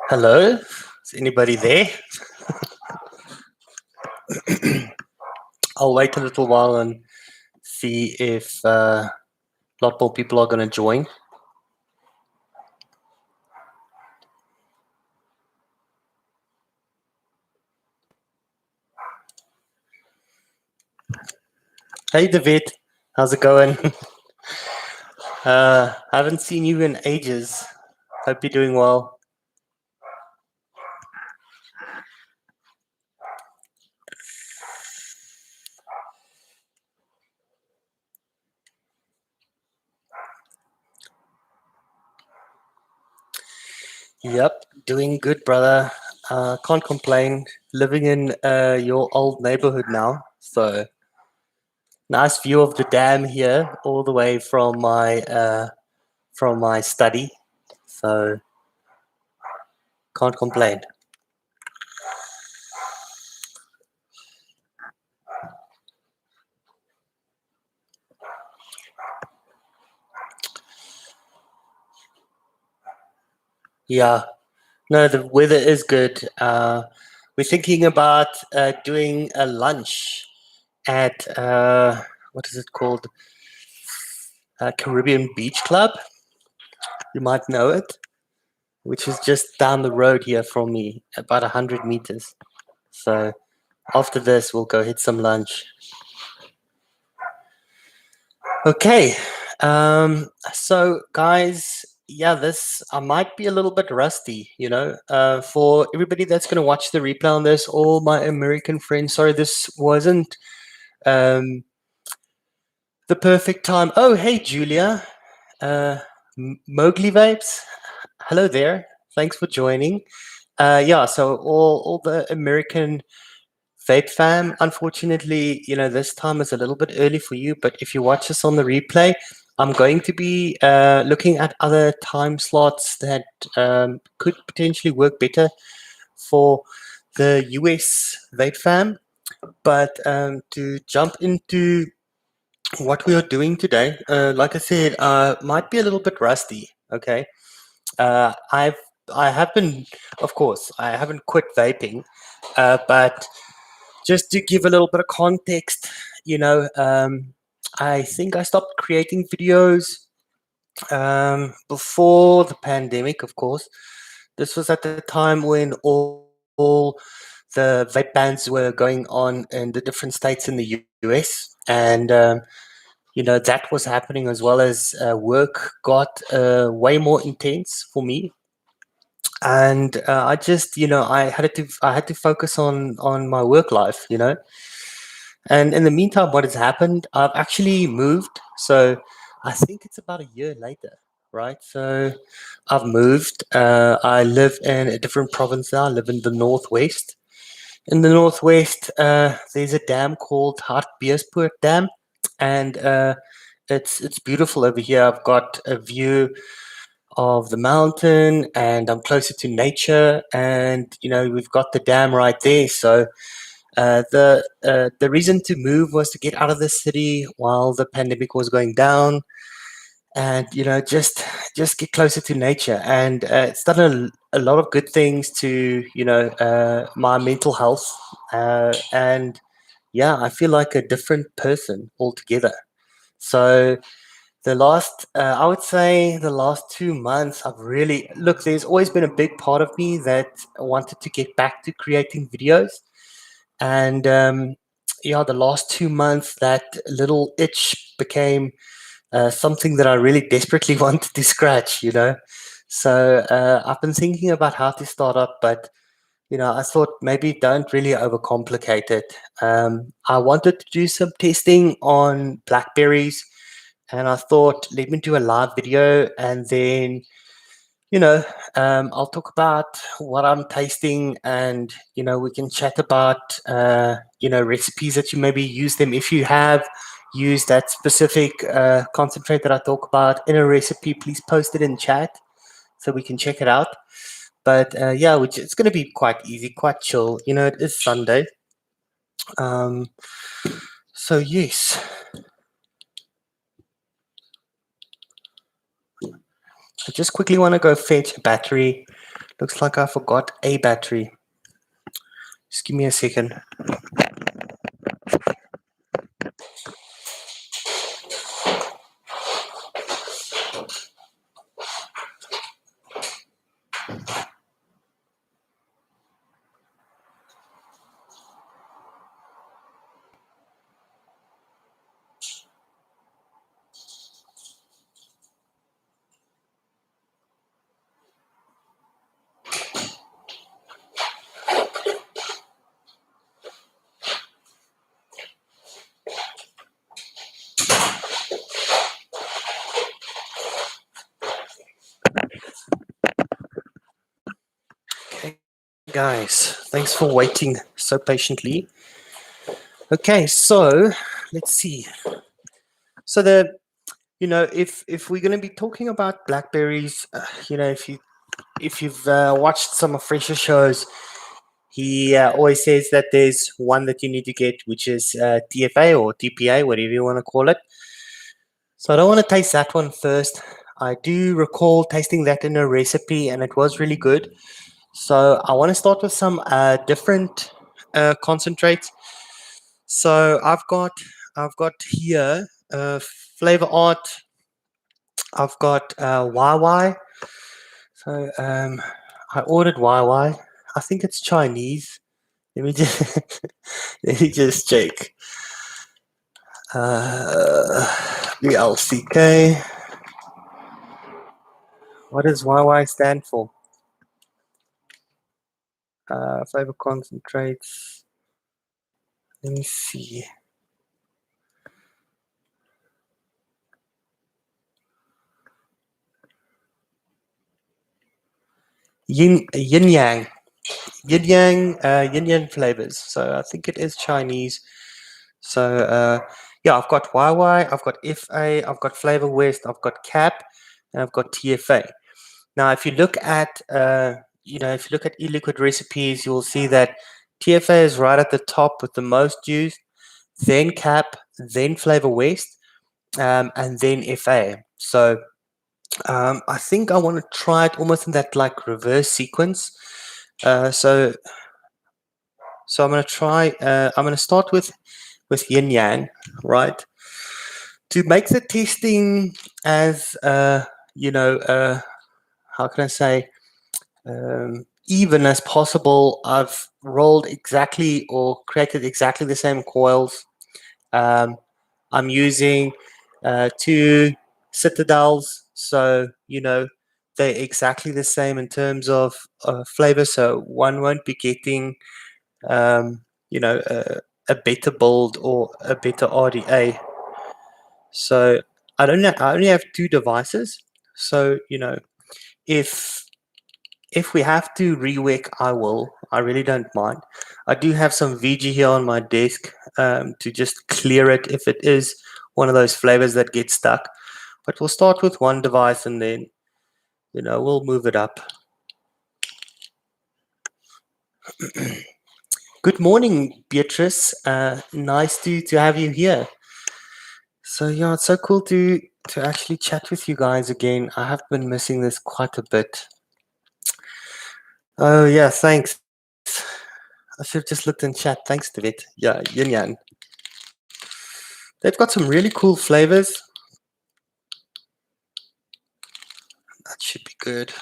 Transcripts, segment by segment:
Hello? Is anybody there? I'll wait a little while and see if a lot more people are going to join. Hey, David. How's it going? Haven't seen you in ages. Hope you're doing well. Yep, doing good, brother. Can't complain. Living in your old neighborhood now. So, nice view of the dam here, all the way from my study. So, can't complain. Yeah, no, the weather is good. We're thinking about doing a lunch at what is it called? Caribbean Beach Club. You might know it, which is just down the road here from me, about 100 meters. So after this, we'll go hit some lunch. Okay. So guys, yeah, this I might be a little bit rusty, for everybody that's going to watch the replay on this, all my American friends. Sorry, this wasn't um, the perfect time. Oh, hey, Julia, Mowgli Vapes. Hello there. Thanks for joining. Yeah, so all the American Vape fam, unfortunately, this time is a little bit early for you, but if you watch us on the replay, I'm going to be looking at other time slots that could potentially work better for the US Vape fam. But to jump into what we are doing today, like I said, might be a little bit rusty. Okay, I have been, of course, I haven't quit vaping, but just to give a little bit of context, I think I stopped creating videos before the pandemic, of course. This was at the time when all the vape bans were going on in the different states in the US. And, that was happening as well as work got way more intense for me. And I just, I had to focus on my work life, And in the meantime, what has happened, I've actually moved. So I think it's about a year later, right? So I've moved. I live in a different province now. I live in the Northwest. In the Northwest, there's a dam called Hartbeespoort Dam. And it's beautiful over here. I've got a view of the mountain and I'm closer to nature. And, we've got the dam right there. So the reason to move was to get out of the city while the pandemic was going down, and just get closer to nature. And it's done a lot of good things to my mental health, and yeah, I feel like a different person altogether. So I would say the last 2 months, I've really look. There's always been a big part of me that wanted to get back to creating videos, and yeah, the last 2 months, that little itch became something that I really desperately wanted to scratch, So I've been thinking about how to start up, but I thought maybe don't really overcomplicate it. I wanted to do some testing on Blackberries, and I thought let me do a live video, and then you know, I'll talk about what I'm tasting, and we can chat about recipes that you maybe use them if you have used that specific concentrate that I talk about in a recipe. Please post it in chat so we can check it out. But yeah, it's going to be quite easy, quite chill. It is Sunday, um, so yes. I just quickly want to go fetch a battery. Looks like I forgot a battery. Just give me a second. Okay, guys, thanks for waiting so patiently. Okay, so let's see. So if we're going to be talking about Blackberries, if you've watched some of Fresher's shows, he always says that there's one that you need to get, which is TFA or TPA, whatever you want to call it. So I don't want to taste that one first. I do recall tasting that in a recipe, and it was really good. So I want to start with some different concentrates. So I've got here Flavor Art. I've got YY. So I ordered YY. I think it's Chinese. Let me just let me just check. BLCK. What does YY stand for? Flavor concentrates. Let me see. Yin Yang. Yin Yang flavors. So I think it is Chinese. So yeah, I've got YY, I've got FA, I've got Flavor West, I've got Cap, and I've got TFA. Now, if you look at if you look at e-liquid recipes, you'll see that TFA is right at the top with the most used, then Cap, then Flavor West, and then FA. So I think I want to try it almost in that like reverse sequence. So I'm going to try. I'm going to start with Yin Yang, right? To make the testing as how can I say even as possible, I've rolled exactly or created exactly the same coils. I'm using two citadels, so they're exactly the same in terms of flavor. So one won't be getting um, a better build or a better RDA. So I don't know. I only have two devices. So if we have to rewick, I will. I really don't mind. I do have some VG here on my desk to just clear it if it is one of those flavors that get stuck. But we'll start with one device and then we'll move it up. Good morning, Beatrice. Nice to have you here. So yeah, it's so cool to actually chat with you guys again. I have been missing this quite a bit. Oh yeah, thanks. I should have just looked in chat. Thanks, David. Yeah, Yin Yang. They've got some really cool flavors. That should be good.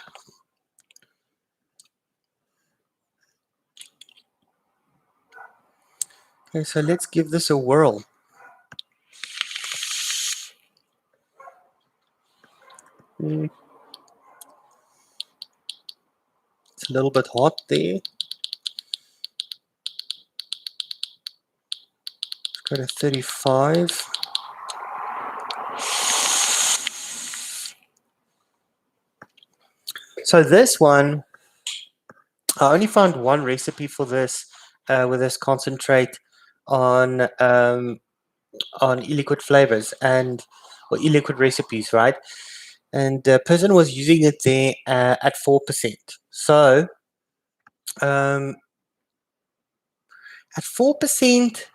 Okay, so let's give this a whirl. It's a little bit hot there. Let's go to 35. So this one, I only found one recipe for this with this concentrate on e-liquid flavors or e-liquid recipes, right? And the person was using it there at 4%. So at 4%,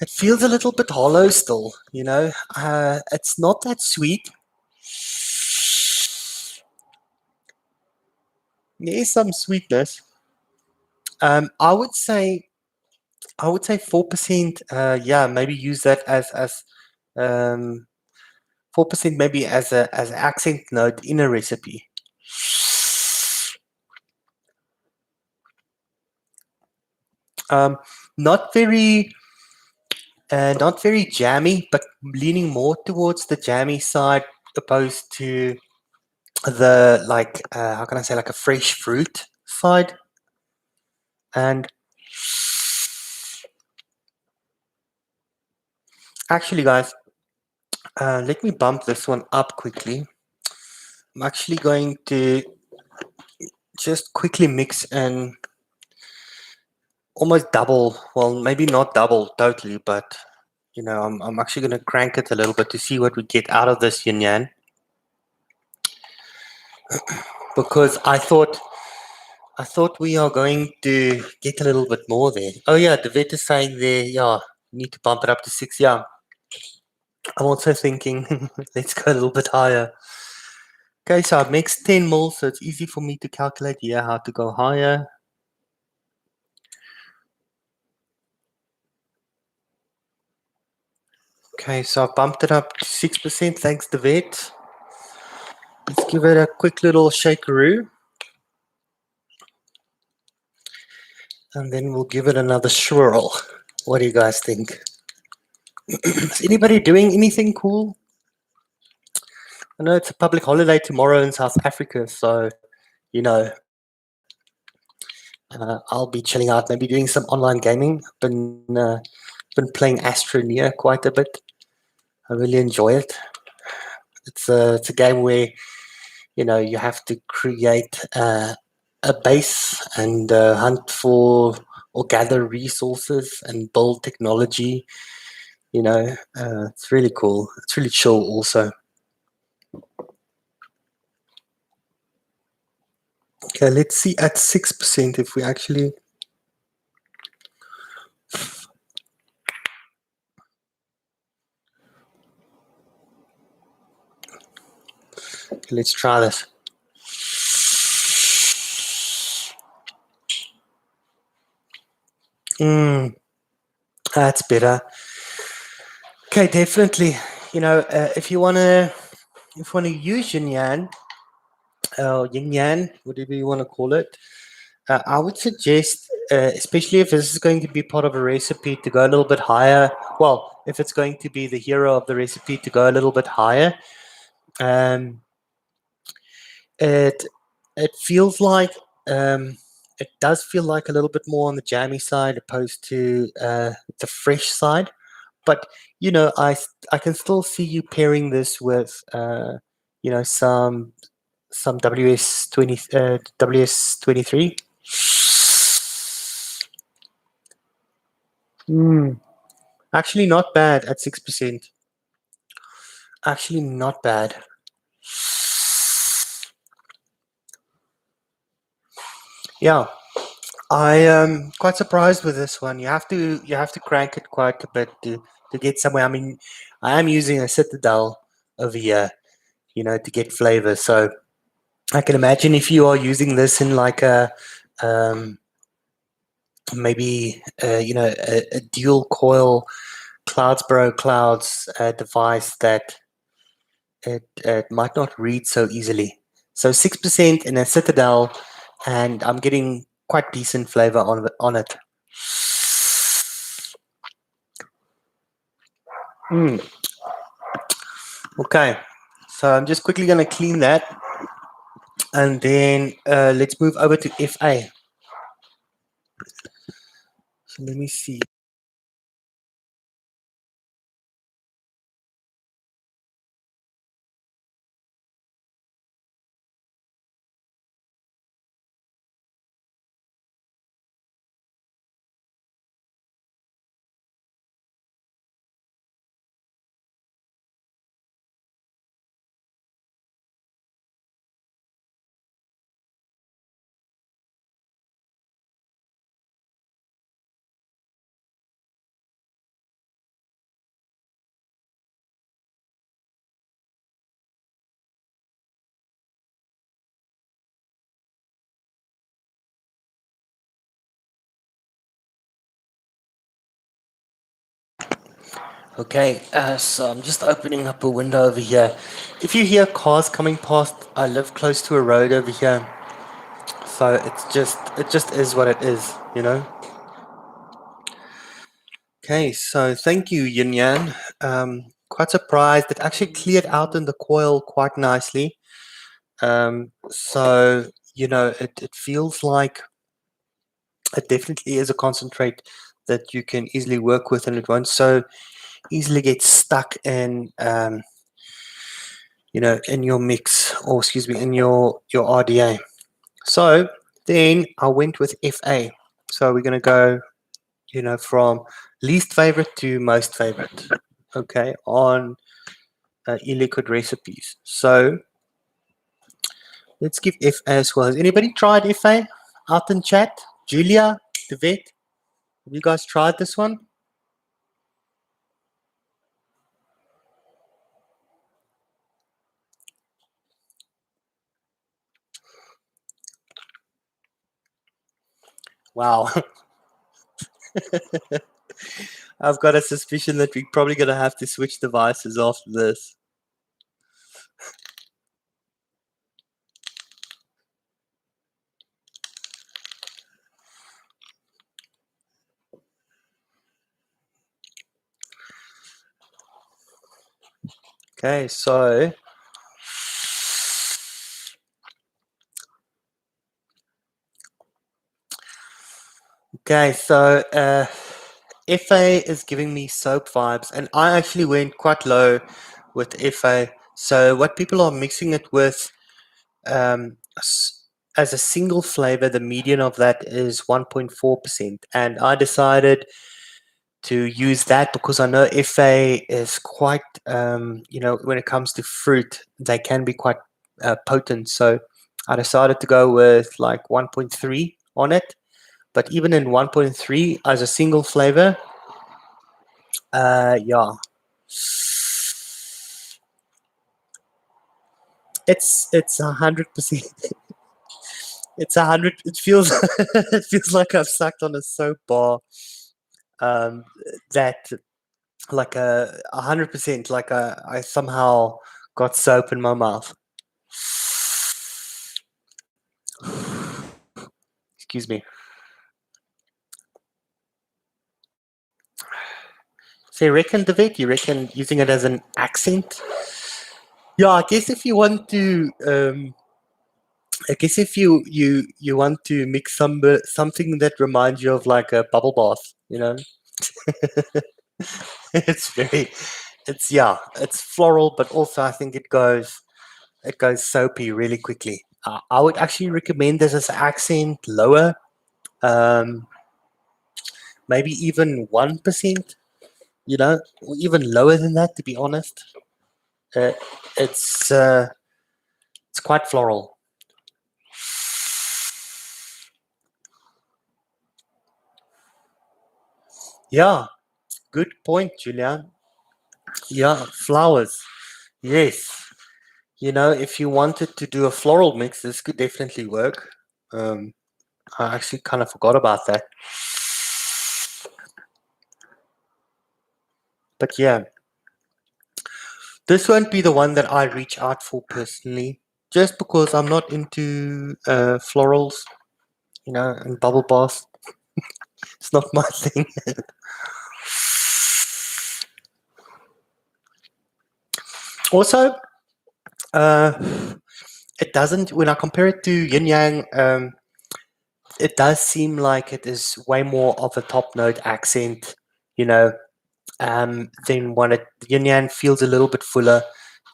it feels a little bit hollow still, It's not that sweet. There is some sweetness. I would say 4%. Yeah, maybe use that as 4% maybe as an accent note in a recipe. Um, not very not very jammy, but leaning more towards the jammy side opposed to the how can I say, like a fresh fruit side. And actually, guys, let me bump this one up quickly. I'm actually going to just quickly mix and almost double. Well, maybe not double totally, but I'm actually going to crank it a little bit to see what we get out of this yin yang, because I thought we are going to get a little bit more there. Oh yeah, the vet is saying there, yeah, you need to bump it up to 6. Yeah, I'm also thinking let's go a little bit higher. Okay, so I've mixed 10 mils, so it's easy for me to calculate here how to go higher. Okay, so I've bumped it up to 6%, thanks to vet. Let's give it a quick little shakeroo. And then we'll give it another swirl. What do you guys think? Is anybody doing anything cool? I know it's a public holiday tomorrow in South Africa, so you know, I'll be chilling out, maybe doing some online gaming. Been playing Astroneer quite a bit. I really enjoy it. It's a game where you have to create a base and hunt for or gather resources and build technology. It's really cool. It's really chill also. Okay, let's see at 6% if we actually. Okay, let's try this. That's better. Okay, definitely. If you wanna use Yin Yang, Yin Yang, whatever you want to call it, I would suggest, especially if this is going to be part of a recipe, to go a little bit higher. Well, if it's going to be the hero of the recipe, to go a little bit higher. Um, it it feels like it does feel like a little bit more on the jammy side opposed to the fresh side. But I can still see you pairing this with some WS23. Actually, not bad at 6%. Actually, not bad. Yeah, I am quite surprised with this one. You have to crank it quite a bit to get somewhere. I mean, I am using a Citadel over here, to get flavor. So I can imagine if you are using this in like a maybe a dual coil clouds device, that it might not read so easily. So 6% in a Citadel, and I'm getting quite decent flavor on it. Okay, so I'm just quickly going to clean that, and then let's move over to FA. So let me see. Okay, so I'm just opening up a window over here. If you hear cars coming past, I live close to a road over here, so it just is what it is, you know. Okay, so thank you, Yin Yang. Quite surprised. It actually cleared out in the coil quite nicely. So it feels like it definitely is a concentrate that you can easily work with, and it won't so easily get stuck in your mix, or excuse me, in your RDA. So then I went with FA. So we're going to go, from least favorite to most favorite. Okay, on e-liquid recipes. So let's give FA as well. Has anybody tried FA out in chat? Julia, the vet, have you guys tried this one? Wow. I've got a suspicion that we're probably going to have to switch devices after this. Okay, so FA is giving me soap vibes, and I actually went quite low with FA. So what people are mixing it with, as a single flavor, the median of that is 1.4%, and I decided to use that because I know FA is quite, when it comes to fruit, they can be quite potent. So I decided to go with like 1.3 on it. But even in 1.3 as a single flavor, yeah, it's 100%. It's 100. It feels it feels like I've sucked on a soap bar. Um, that like 100%, like I somehow got soap in my mouth. Excuse me. So you reckon, David? You reckon using it as an accent? Yeah, I guess if you want to, I guess if you want to mix something that reminds you of like a bubble bath, it's very, it's floral, but also I think it goes soapy really quickly. I would actually recommend this as an accent lower, um, maybe even 1%, or even lower than that. To be honest, uh, it's uh, it's quite floral. Yeah, good point, Julian. Yeah, flowers. Yes. If you wanted to do a floral mix, this could definitely work. Um, I actually kind of forgot about that. But yeah, this won't be the one that I reach out for personally, just because I'm not into florals, and bubble baths. It's not my thing. Also, uh, it doesn't, when I compare it to Yin Yang, it does seem like it is way more of a top note accent, you know, then when Yin Yang feels a little bit fuller,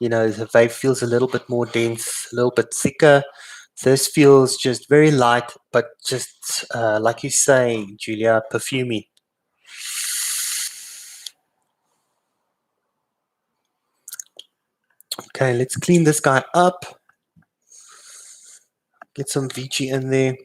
the vape feels a little bit more dense, a little bit thicker. This feels just very light, but just like you say, Julia, perfumey. Okay, let's clean this guy up. Get some Vici in there.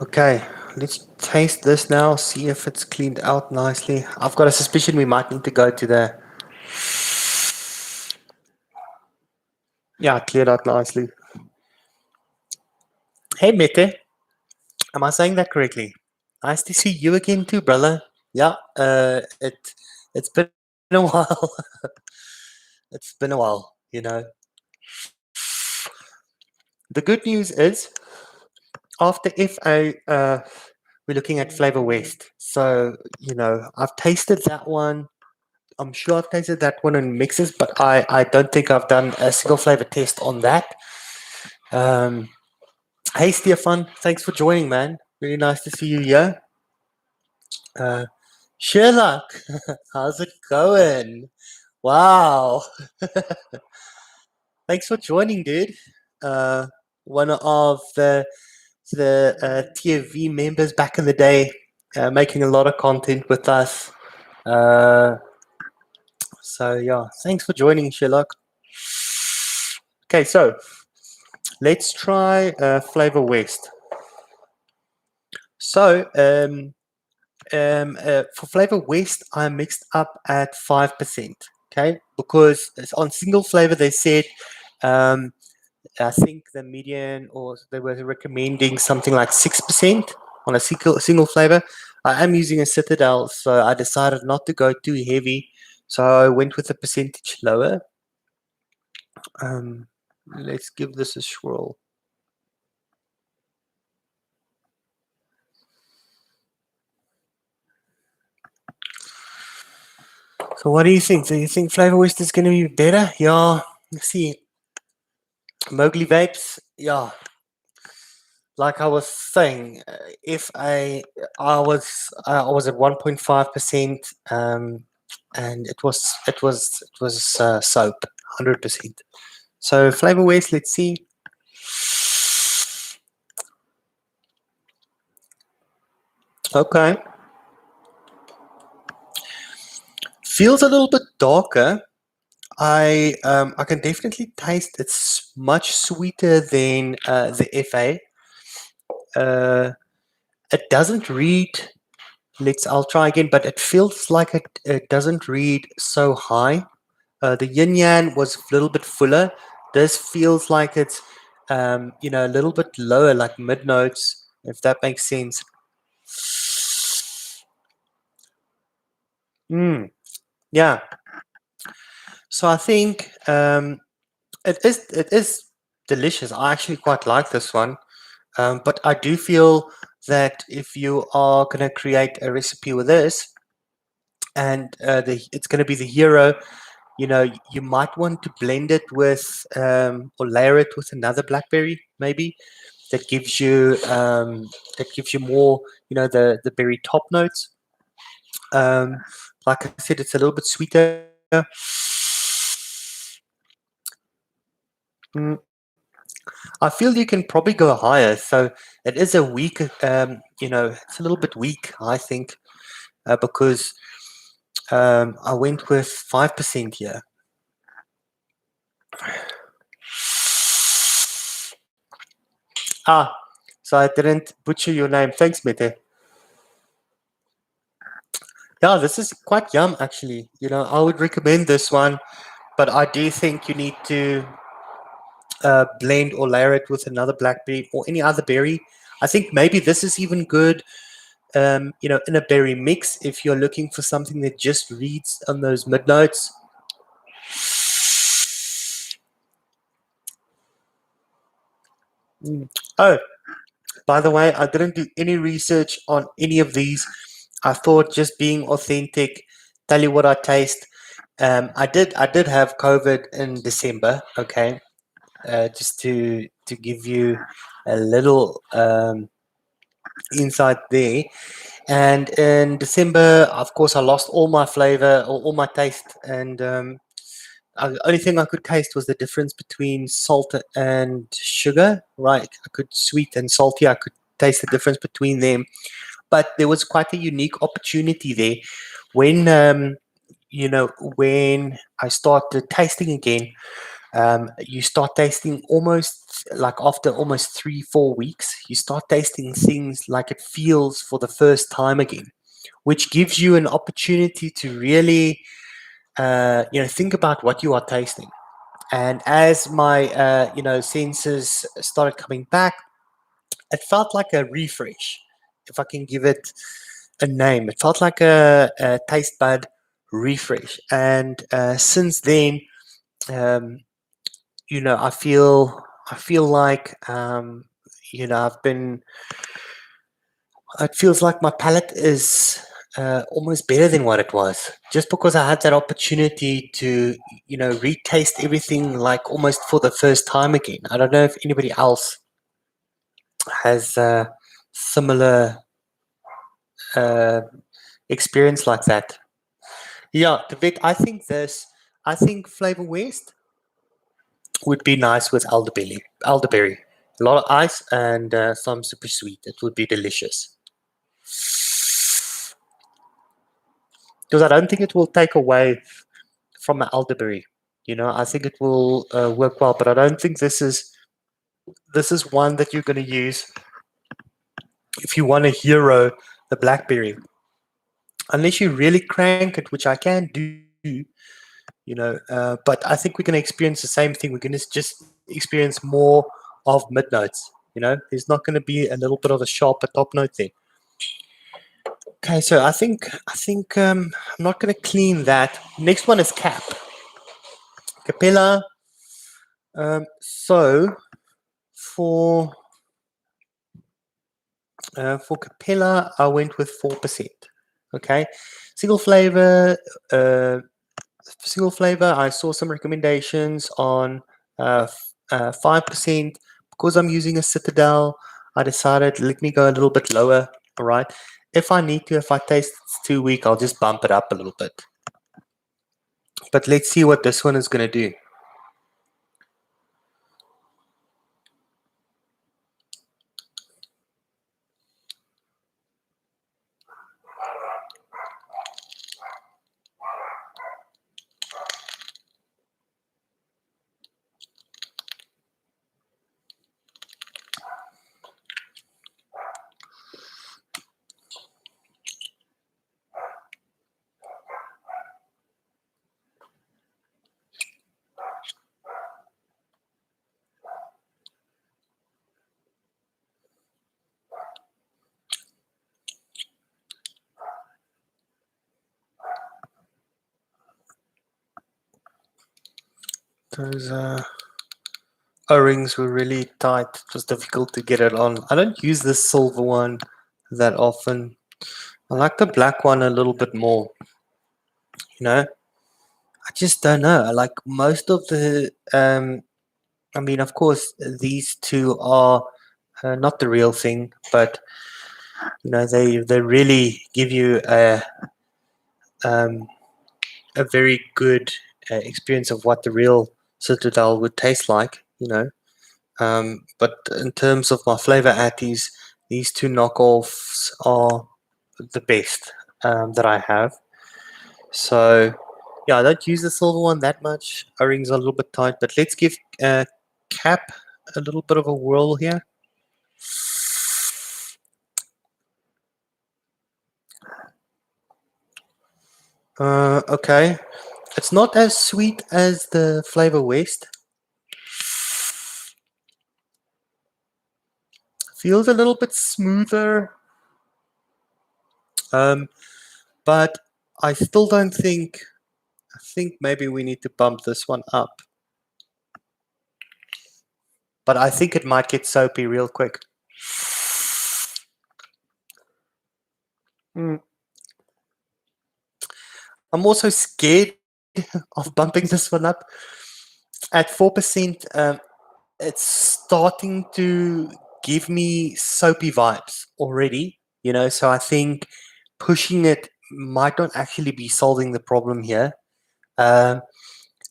Okay, let's taste this now, see if it's cleaned out nicely. I've got a suspicion we might need to go to the... Yeah, cleared out nicely. Hey, Mete. Am I saying that correctly? Nice to see you again too, brother. Yeah, it's been a while. It's been a while. The good news is, after FA, we're looking at Flavor West. So, I've tasted that one. I'm sure I've tasted that one in mixes, but I don't think I've done a single flavor test on that. Hey, Stefan, thanks for joining, man. Really nice to see you here. Sherlock, how's it going? Wow. Thanks for joining, dude. One of the TFV members back in the day, making a lot of content with us. So yeah, thanks for joining, Sherlock. Okay, so let's try Flavor West. So for Flavor West, I mixed up at 5%. Okay, because it's on single flavor they said I think the median, or they were recommending something like 6% on a single flavor. I am using a Citadel, so I decided not to go too heavy. So I went with a percentage lower. Let's give this a swirl. So what do you think? Do you think Flavor West is going to be better? Yeah. Let's see. Mowgli Vapes. Yeah. Like I was saying, if I was at 1.5%, and it was soap 100%. So Flavor West, let's see. Okay, feels a little bit darker. I can definitely taste it's much sweeter than the FA. It doesn't read. I'll try again, but it feels like it doesn't read so high. The Yin Yang was a little bit fuller. This feels like it's a little bit lower, like mid notes, if that makes sense. Yeah. So I think it is delicious. I actually quite like this one, but I do feel that if you are going to create a recipe with this, and it's going to be the hero, you might want to blend it with or layer it with another blackberry, maybe that gives you more, the berry top notes. Like I said, it's a little bit sweeter. I feel you can probably go higher. So it is a weak, it's a little bit weak, I think, because I went with 5% here. So I didn't butcher your name. Thanks, Mete. Yeah, this is quite yum, actually. I would recommend this one, but I do think you need to blend or layer it with another blackberry or any other berry. I think maybe this is even good, in a berry mix if you're looking for something that just reads on those mid notes. Oh, by the way, I didn't do any research on any of these. I thought just being authentic, tell you what I taste. I did have COVID in December. Okay, just to give you a little insight there. And in December, of course, I lost all my flavor or all my taste, and the only thing I could taste was the difference between salt and sugar. Right, I could sweet and salty. I could taste the difference between them, but there was quite a unique opportunity there when when I started tasting again. You start tasting almost like after almost 3-4 weeks, you start tasting things like it feels for the first time again, which gives you an opportunity to really think about what you are tasting. And as my senses started coming back, it felt like a refresh, if I can give it a name. It felt like a taste bud refresh. And since then, um, I feel like I've been. It feels like my palate is almost better than what it was, just because I had that opportunity to retaste everything like almost for the first time again. I don't know if anybody else has similar uh, experience like that. Yeah, Vic, I think Flavor West would be nice with elderberry. Elderberry, a lot of ice and some super sweet. It would be delicious. Because I don't think it will take away from my elderberry. I think it will work well, but I don't think this is one that you're going to use if you want to hero the Blackberry, unless you really crank it, which I can do. But I think we're going to experience the same thing. We're going to just experience more of mid notes. There's not going to be a little bit of a sharper top note there. Okay, so I think I'm not going to clean that. Next one is Capella. So for Capella, I went with 4%. Okay, single flavor. Single flavor, I saw some recommendations on 5%. Because I'm using a Citadel, I decided let me go a little bit lower. All right. If I need to, if I taste it's too weak, I'll just bump it up a little bit. But let's see what this one is going to do. Those O-rings were really tight. It was difficult to get it on. I don't use this silver one that often. I like the black one a little bit more. I just don't know. I like most of the. I mean, of course, these two are not the real thing, but they really give you um, a very good experience of what the real Citadel would taste like. But in terms of my flavor atties, these two knockoffs are the best that I have. So, yeah, I don't use the silver one that much. O-rings are a little bit tight, but let's give Cap a little bit of a whirl here. Okay, it's not as sweet as the Flavor West. Feels a little bit smoother. But I still don't think. I think maybe we need to bump this one up. But I think it might get soapy real quick. I'm also scared of bumping this one up. At 4%, it's starting to give me soapy vibes already. So I think pushing it might not actually be solving the problem here. Um,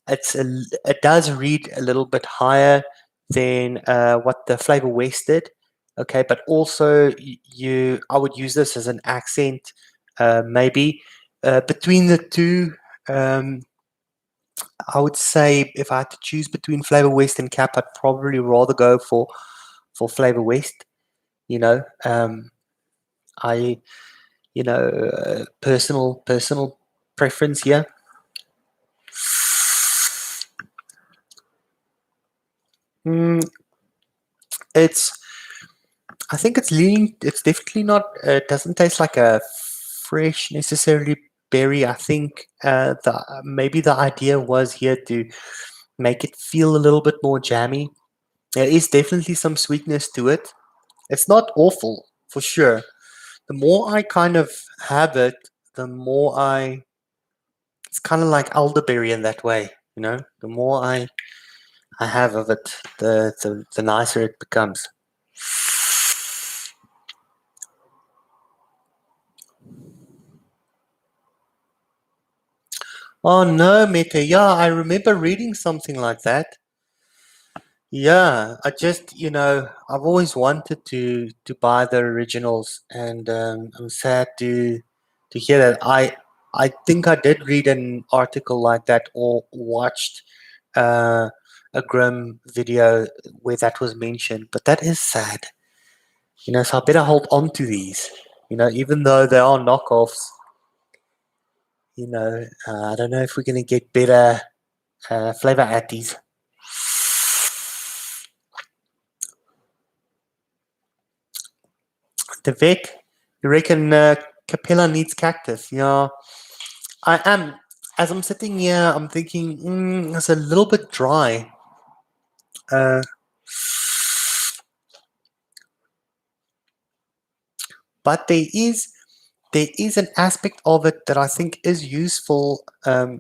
it does read a little bit higher than what the Flavor West did. Okay, but also I would use this as an accent, maybe between the two. I would say if I had to choose between Flavor West and Cap, I'd probably rather go for Flavor West. You know, I personal preference here. Mm, it's I think it's leaning. It's definitely not. It doesn't taste like a fresh necessarily berry. I think the maybe the idea was here to make it feel a little bit more jammy. There is definitely some sweetness to it. It's not awful for sure. The more I kind of have it, the more I. It's kind of like elderberry in that way, you know. The more I have of it, the nicer it becomes. Oh no, Meta. Yeah, I remember reading something like that. Yeah, I just, I've always wanted to buy the originals, and I'm sad to hear that. I think I did read an article like that or watched uh, a Grim video where that was mentioned, but that is sad. So I better hold on to these. Even though they are knockoffs. I don't know if we're gonna get better flavor at these. The Vic, you reckon Capella needs cactus? Yeah, I am. As I'm sitting here, I'm thinking it's a little bit dry. Uh, but there is an aspect of it that I think is useful. I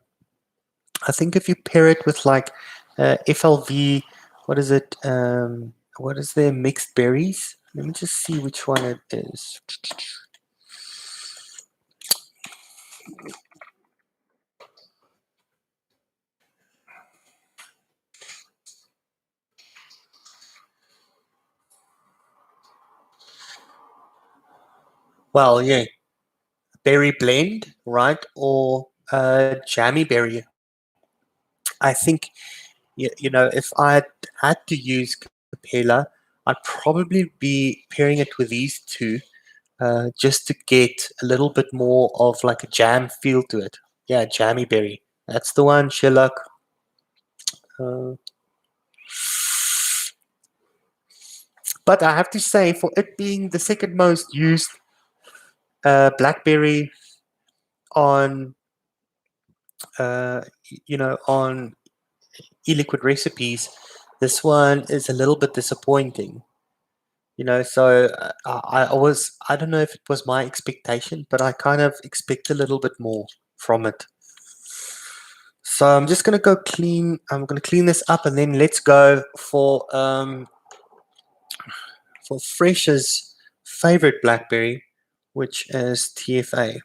think if you pair it with like FLV, what is it? What is their mixed berries? Let me just see which one it is. Well, yeah, berry blend, right? Or jammy berry. I think if I had to use Capella, I'd probably be pairing it with these two, just to get a little bit more of like a jam feel to it. Yeah, jammy berry. That's the one, Sherlock. Uh, but I have to say, for it being the second most used Blackberry on, on e-liquid recipes, this one is a little bit disappointing. So I don't know if it was my expectation, but I kind of expect a little bit more from it. So I'm just gonna go clean. I'm gonna clean this up, and then let's go for Fresh's favorite Blackberry, which is TFA.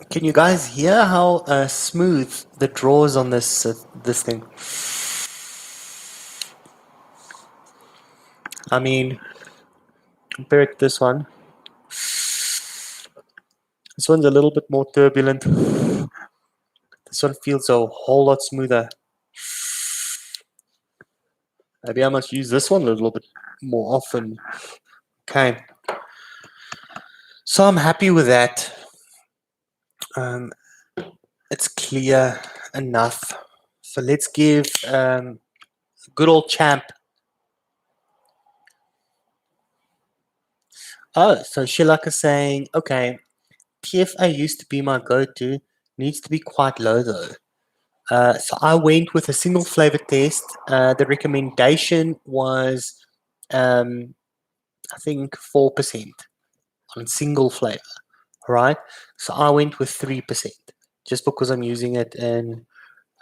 Can you guys hear how smooth the draws on this thing? I mean, compare it to this one. This one's a little bit more turbulent. This one feels a whole lot smoother. Maybe I must use this one a little bit more often. Okay. So I'm happy with that. It's clear enough. So let's give good old champ. Oh, so Shilak is saying, okay, PFA used to be my go-to. Needs to be quite low though. So I went with a single flavor test. The recommendation was, I think, 4% on single flavor, right? So I went with 3% just because I'm using it in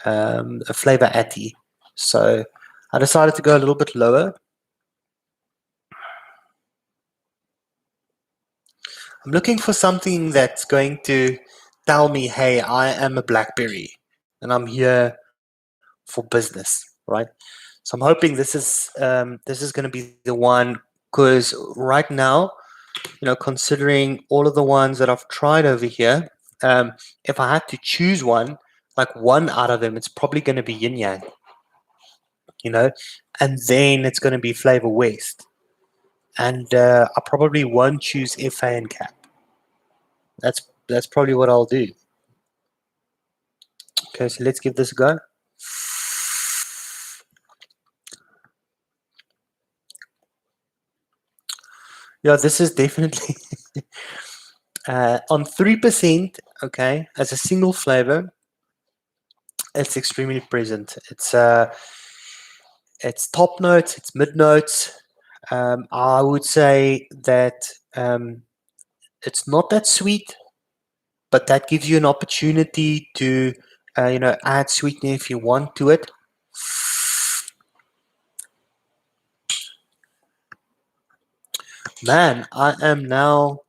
a flavor atty. So I decided to go a little bit lower. I'm looking for something that's going to tell me, hey, I am a Blackberry and I'm here for business, right? So I'm hoping this is going to be the one, because right now, considering all of the ones that I've tried over here, if I had to choose one, like one out of them, it's probably going to be Yin Yang, and then it's going to be Flavor West, and I probably won't choose FA and Cap. That's probably what I'll do. Okay, so let's give this a go. Yeah, this is definitely on 3%. Okay, as a single flavor, it's extremely present. It's top notes, it's mid notes. I would say that it's not that sweet, but that gives you an opportunity to add sweetener if you want to it. Man, I'm now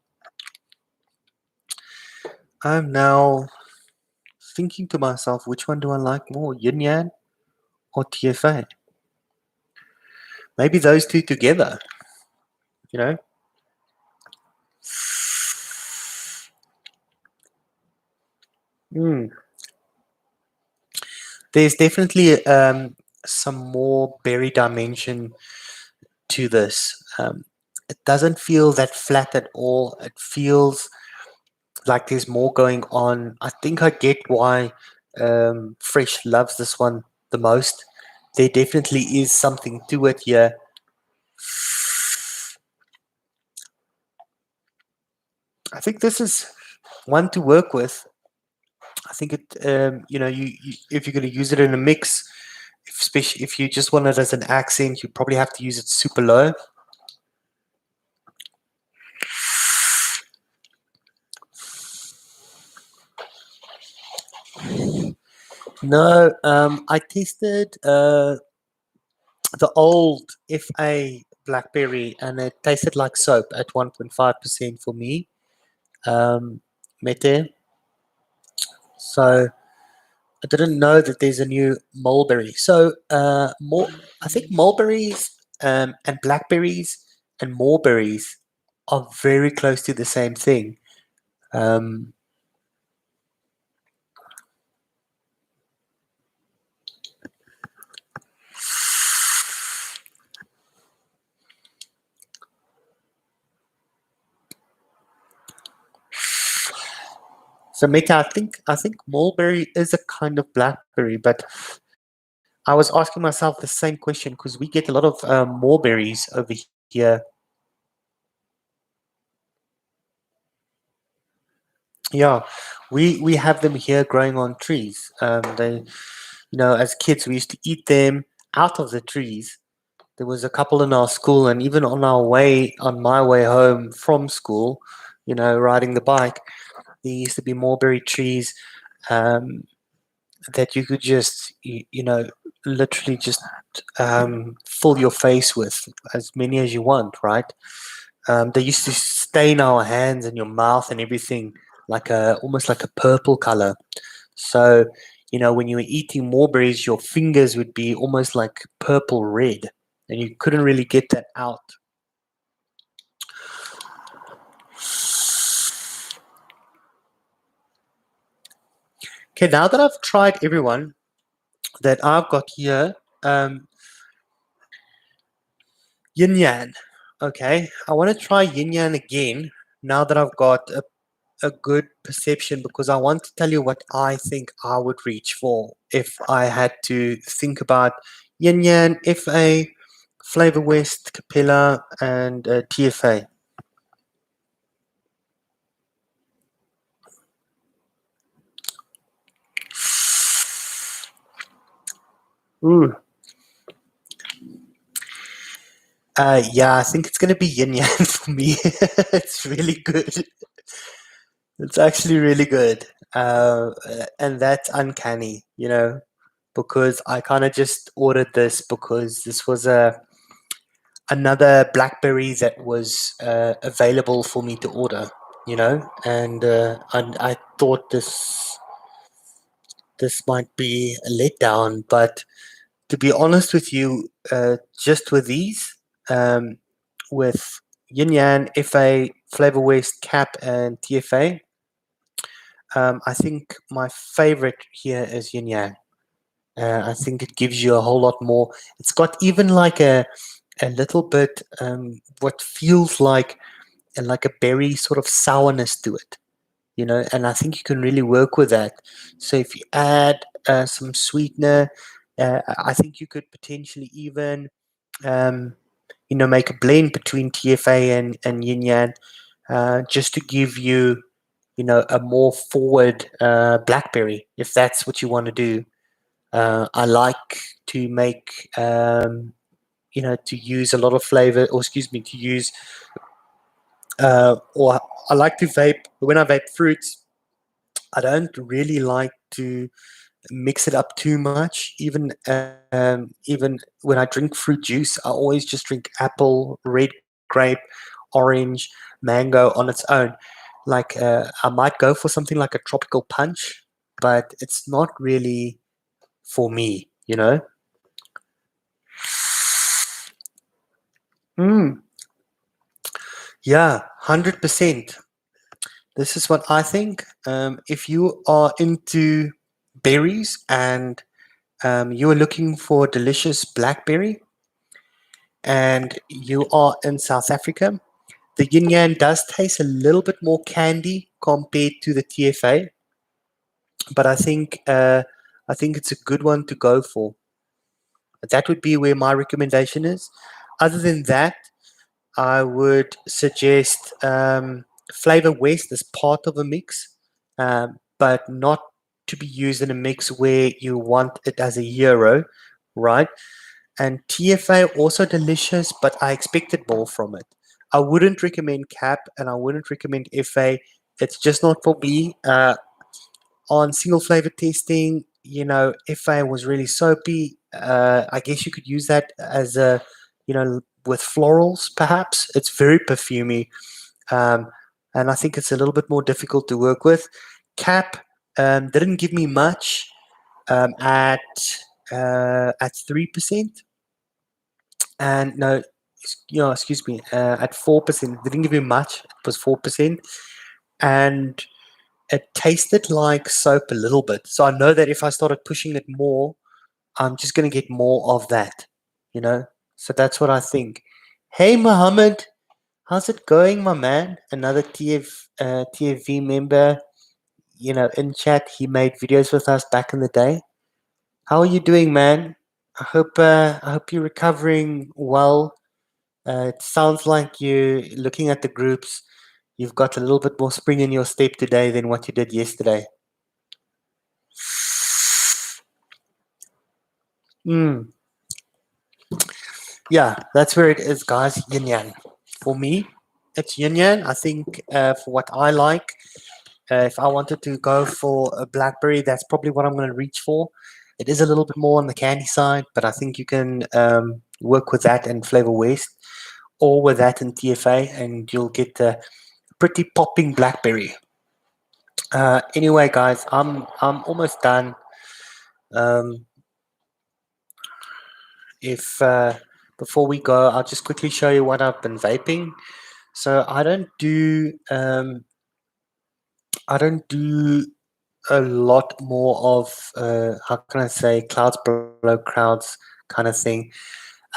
thinking to myself, which one do I like more, Yin Yang or TFA? Maybe those two together, you know? Mm. There's definitely some more berry dimension to this. It doesn't feel that flat at all. It feels like there's more going on. I think I get why Fresh loves this one the most. There definitely is something to it here. I think this is one to work with. I think it, if you're going to use it in a mix, especially if you just want it as an accent, you probably have to use it super low. No, I tasted the old FA Blackberry, and it tasted like soap at 1.5% for me. Mete. So I didn't know that there's a new mulberry. So I think mulberries and blackberries and mulberries are very close to the same thing. Um, so Meta, I think mulberry is a kind of blackberry, but I was asking myself the same question because we get a lot of mulberries over here. Yeah, we have them here growing on trees. As kids, we used to eat them out of the trees. There was a couple in our school, and even on my way home from school, riding the bike, there used to be mulberry trees um, that you could just, literally just fill your face with as many as you want, right? They used to stain our hands and your mouth and everything almost like a purple color. So, when you were eating mulberries, your fingers would be almost like purple red, and you couldn't really get that out. Okay, now that I've tried everyone that I've got here, Yin Yang. Okay, I want to try Yin Yang again now that I've got a good perception, because I want to tell you what I think I would reach for if I had to think about Yin Yang, FA, Flavor West, Capella, and TFA. Ooh. Yeah, I think it's gonna be Yin Yang for me. It's really good. It's actually really good. And that's uncanny, because I kind of just ordered this because this was another Blackberry that was available for me to order, and I thought this might be a letdown, but to be honest with you, just with these, with Yin Yang, FA, Flavor West, Cap, and TFA, I think my favorite here is Yin Yang. I think it gives you a whole lot more. It's got even like a little bit what feels like a berry sort of sourness to it, and I think you can really work with that. So if you add some sweetener, I think you could potentially even um, make a blend between TFA and Yin Yang, just to give you a more forward blackberry, if that's what you want to do. I like to make to use a lot of flavor, or excuse me, to use or I like to vape. When I vape fruits, I don't really like to mix it up too much. Even when I drink fruit juice, I always just drink apple, red grape, orange, mango on its own. Like I might go for something like a tropical punch, but it's not really for me. Mm, yeah, 100%. This is what I think. If you are into berries and you are looking for delicious blackberry and you are in South Africa, the Yin Yang does taste a little bit more candy compared to the TFA, but I think it's a good one to go for. That would be where my recommendation is. Other than that, I would suggest Flavor West as part of a mix, but not to be used in a mix where you want it as a hero, right? And TFA also delicious, but I expected more from it. I wouldn't recommend Cap and I wouldn't recommend FA. It's just not for me. On single flavor testing, FA was really soapy. I guess you could use that as with florals, perhaps. It's very perfumey, um, and I think it's a little bit more difficult to work with. Cap didn't give me much at 3%, and no, excuse me, at 4%. Didn't give me much. It was 4%, and it tasted like soap a little bit. So I know that if I started pushing it more, I'm just going to get more of that, you know? So that's what I think. Hey, Mohammed, how's it going, my man? Another TFV member, in chat. He made videos with us back in the day. How are you doing, man? I hope you're recovering well. It sounds like you looking at the groups. You've got a little bit more spring in your step today than what you did yesterday. Mm, yeah, that's where it is, guys. Yin Yang. For me, it's Yin Yang. I think for what I like, if I wanted to go for a Blackberry, that's probably what I'm going to reach for. It is a little bit more on the candy side, but I think you can work with that in Flavor West or with that in TFA, and you'll get a pretty popping Blackberry. Anyway, guys, I'm almost done. Um, if Before we go, I'll just quickly show you what I've been vaping. So I don't do a lot more of how can I say, clouds below crowds kind of thing.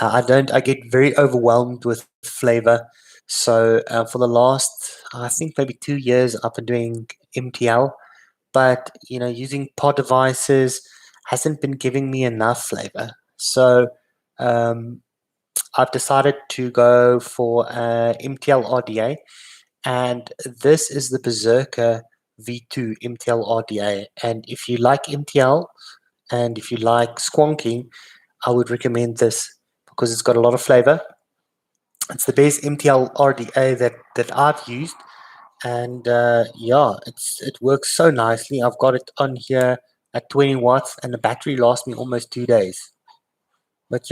I get very overwhelmed with flavor. So for the last, I think maybe 2 years, I've been doing MTL, but using pod devices hasn't been giving me enough flavor. So um, I've decided to go for MTL RDA, and this is the Berserker V2 MTL RDA. And if you like MTL and if you like squonking, I would recommend this because it's got a lot of flavor. It's the best MTL RDA that I've used, and yeah, it works so nicely. I've got it on here at 20 watts, and the battery lasts me almost 2 days. But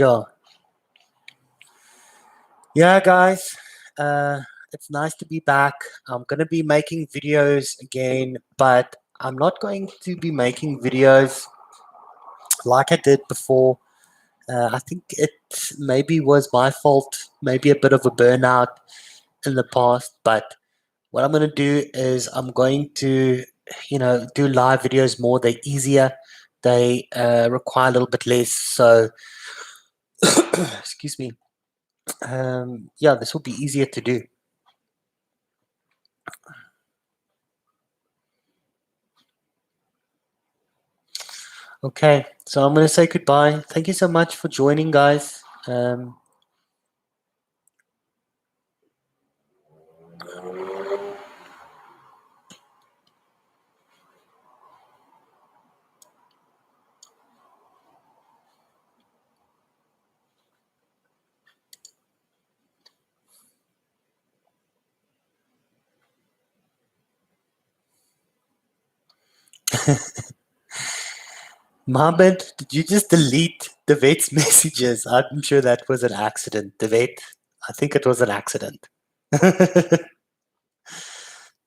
yeah, guys, it's nice to be back. I'm gonna be making videos again, but I'm not going to be making videos like I did before. I think it maybe was my fault, maybe a bit of a burnout in the past, but what I'm going to do is I'm going to, do live videos more. They're easier. They require a little bit less. So, excuse me. Yeah, this will be easier to do. Okay, so I'm going to say goodbye. Thank you so much for joining, guys. Mohammed, did you just delete the vet's messages? I'm sure that was an accident. The vet, I think it was an accident.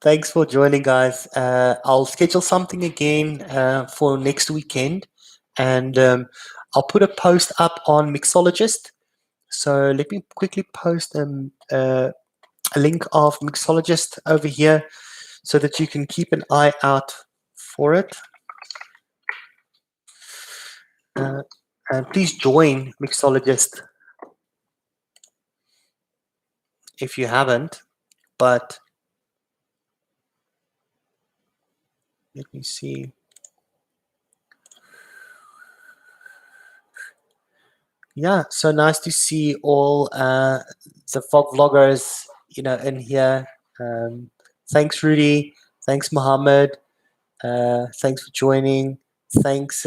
Thanks for joining, guys. I'll schedule something again for next weekend, and I'll put a post up on Mixologist. So let me quickly post a link of Mixologist over here so that you can keep an eye out for it. And please join Mixologist if you haven't. But let me see. Yeah, so nice to see all the fog vloggers, in here. Thanks, Rudy. Thanks, Mohammed. Thanks for joining. Thanks,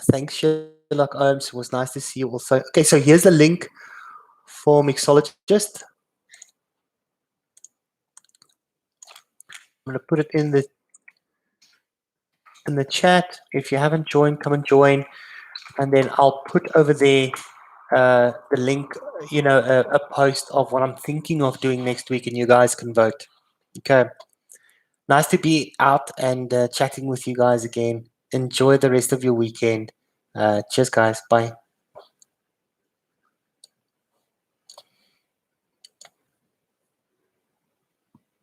thanks, Sherlock Holmes. It was nice to see you also. Okay, so here's the link for Mixologist. I'm gonna put it in the chat. If you haven't joined, come and join, and then I'll put over there the link, a post of what I'm thinking of doing next week, and you guys can vote. Okay. Nice to be out and chatting with you guys again. Enjoy the rest of your weekend. Cheers, guys. Bye.